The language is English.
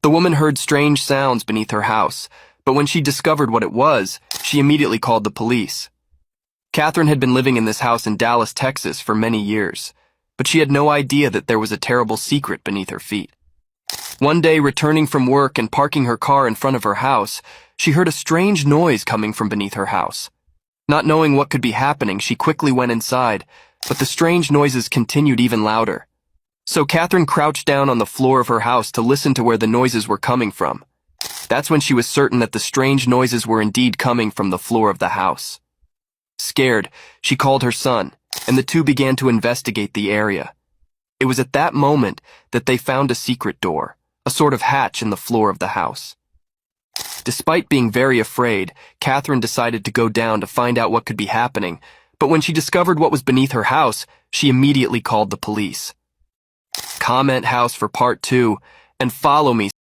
The woman heard strange sounds beneath her house, but when she discovered what it was, she immediately called the police. Catherine had been living in this house in Dallas, Texas for many years, but she had no idea that there was a terrible secret beneath her feet. One day, returning from work and parking her car in front of her house, she heard a strange noise coming from beneath her house. Not knowing what could be happening, she quickly went inside, but the strange noises continued even louder. So Catherine crouched down on the floor of her house to listen to where the noises were coming from. That's when she was certain that the strange noises were indeed coming from the floor of the house. Scared, she called her son, and the two began to investigate the area. It was at that moment that they found a secret door, a sort of hatch in the floor of the house. Despite being very afraid, Catherine decided to go down to find out what could be happening, but when she discovered what was beneath her house, she immediately called the police. Comment house for part 2, and follow me